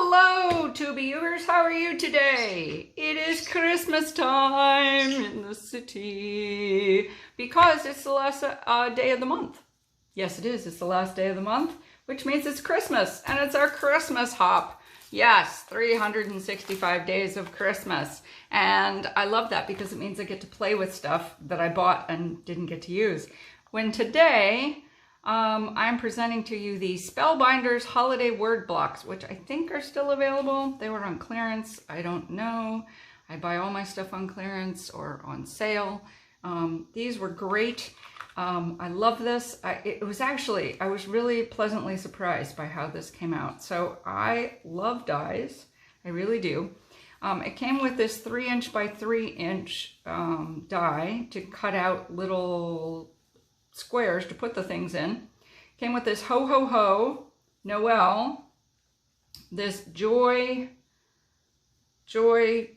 Hello, Tubiers. How are you today? It is Christmas time in the city because it's the last day of the month. Yes, it is. It's the last day of the month, which means it's Christmas, and it's our Christmas hop. Yes, 365 days of Christmas. And I love that because it means I get to play with stuff that I bought and didn't get to use. When today, I'm presenting to you the Spellbinders Holiday Word Blocks, which I think are still available. They were on clearance. I don't know. I buy all my stuff on clearance or on sale. These were great. I love this. I was really pleasantly surprised by how this came out. So I love dies. I really do. It came with this 3" by 3" die to cut out little squares to put the things in. Came with this ho ho ho Noel, this joy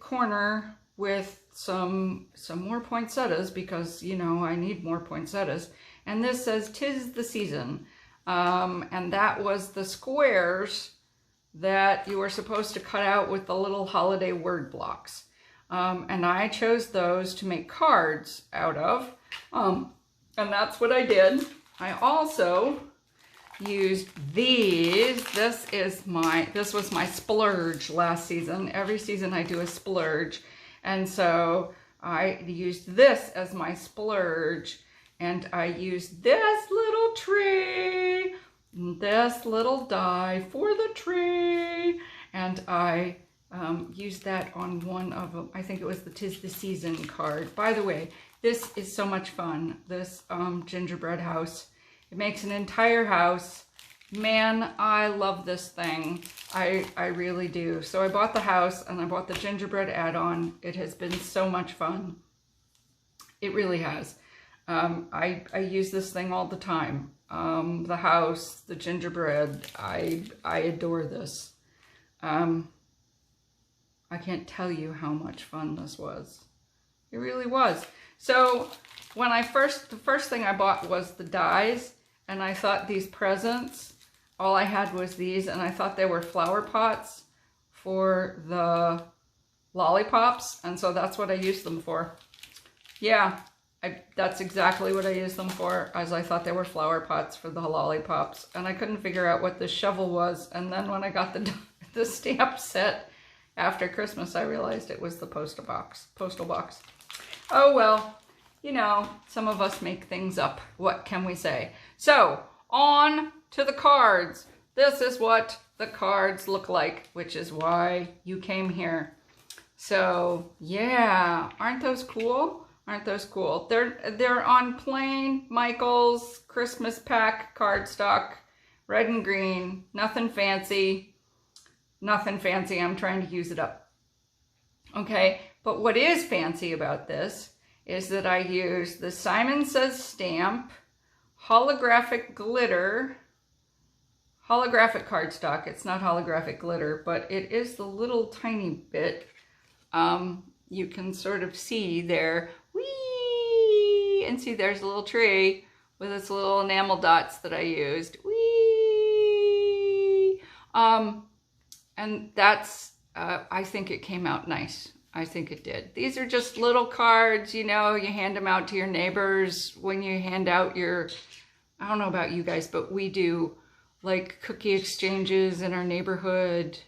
corner with some more poinsettias because, you know, I need more poinsettias. And this says 'tis the season. And that was the squares that you were supposed to cut out with the little holiday word blocks. And I chose those to make cards out of. And that's what I did. I also used these. This was my splurge last season. Every season I do a splurge. And so I used this as my splurge. And I used this little tree, this little die for the tree. And I used that on one of them. I think it was the 'tis the season card. By the way, this is so much fun, this gingerbread house. It makes an entire house. Man, I love this thing. I really do. So I bought the house and I bought the gingerbread add-on. It has been so much fun. It really has. I use this thing all the time. The house, the gingerbread, I adore this. I can't tell you how much fun this was. It really was. So when the first thing I bought was the dies, and I thought these presents, all I had was these, and I thought they were flower pots for the lollipops, and so that's what I used them for. Yeah, that's exactly what I used them for, as I thought they were flower pots for the lollipops, and I couldn't figure out what this shovel was, and then when I got the stamp set after Christmas, I realized it was the postal box. Oh well, you know, some of us make things up. What can we say? So, on to the cards. This is what the cards look like, which is why you came here. So, yeah, aren't those cool? Aren't those cool? They're on plain Michael's Christmas pack cardstock, red and green, nothing fancy. Nothing fancy, I'm trying to use it up. Okay, but what is fancy about this is that I use the Simon Says stamp, holographic glitter, holographic cardstock. It's not holographic glitter, but it is the little tiny bit. You can sort of see there, whee, and see there's a little tree with its little enamel dots that I used, whee. And that's, I think it came out nice. I think it did. These are just little cards, you know, you hand them out to your neighbors when you hand out your, I don't know about you guys, but we do like cookie exchanges in our neighborhood.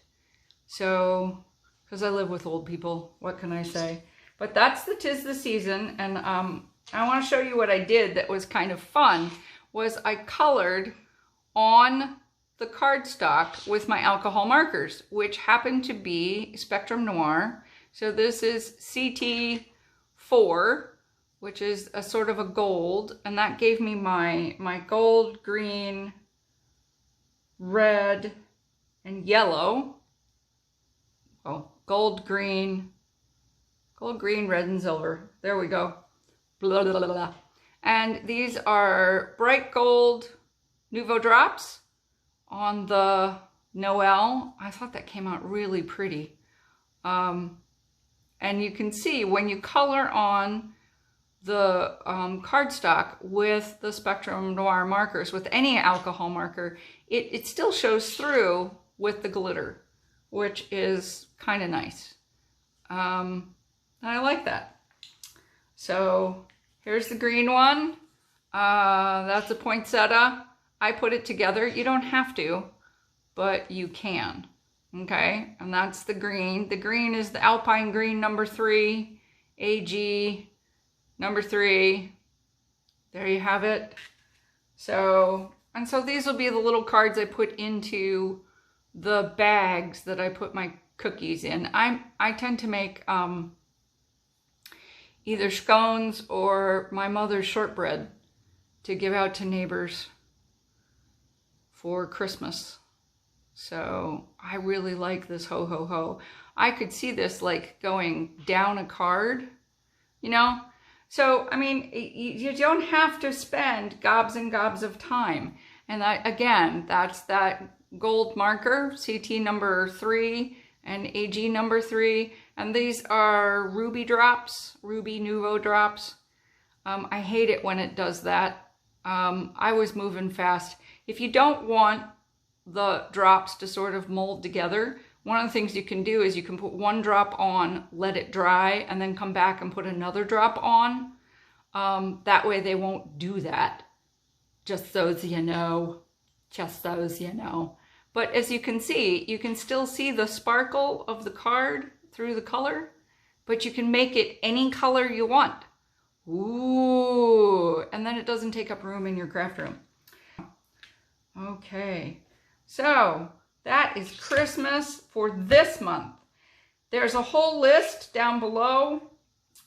So, because I live with old people, what can I say? But that's the 'tis the season. And I want to show you what I did that was kind of fun, was I colored on the cardstock with my alcohol markers, which happen to be Spectrum Noir. So this is CT4, which is a sort of a gold, and that gave me my gold, green, red, and yellow. Oh, gold, green, red, and silver. There we go. Blah, blah, blah, blah. And these are bright gold Nuvo drops on the Noel. I thought that came out really pretty. And you can see when you color on the cardstock with the Spectrum Noir markers, with any alcohol marker, it still shows through with the glitter. which is kind of nice. I like that. So here's the green one. That's a poinsettia. I put it together. You don't have to, but you can. Okay, and that's the green. The green is the Alpine Green number 3, AG number 3. There you have it. So these will be the little cards I put into the bags that I put my cookies in. I tend to make either scones or my mother's shortbread to give out to neighbors for Christmas. So I really like this ho ho ho. I could see this like going down a card, you know? So, I mean, you don't have to spend gobs and gobs of time. And that, again, that's that gold marker, CT number 3 and AG number 3. And these are Ruby drops, Ruby Nuvo drops. I hate it when it does that. I was moving fast. If you don't want the drops to sort of mold together, one of the things you can do is you can put one drop on, let it dry, and then come back and put another drop on. That way they won't do that. Just so you know. Just so you know. But as you can see, you can still see the sparkle of the card through the color, but you can make it any color you want. Ooh, and then it doesn't take up room in your craft room. Okay, so that is Christmas for this month. There's a whole list down below.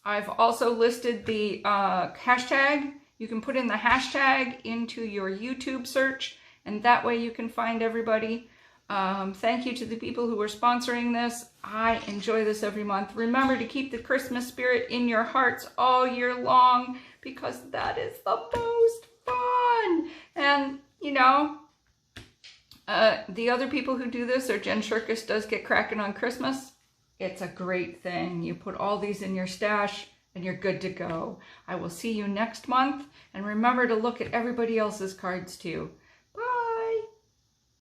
I've also listed the hashtag. You can put in the hashtag into your YouTube search, and that way you can find everybody. Thank you to the people who are sponsoring this. I enjoy this every month. Remember to keep the Christmas spirit in your hearts all year long, because that is the most fun. And, you know, the other people who do this, or Jen Shirkus does Get Cracking on Christmas. It's a great thing. You put all these in your stash and you're good to go. I will see you next month. And remember to look at everybody else's cards too.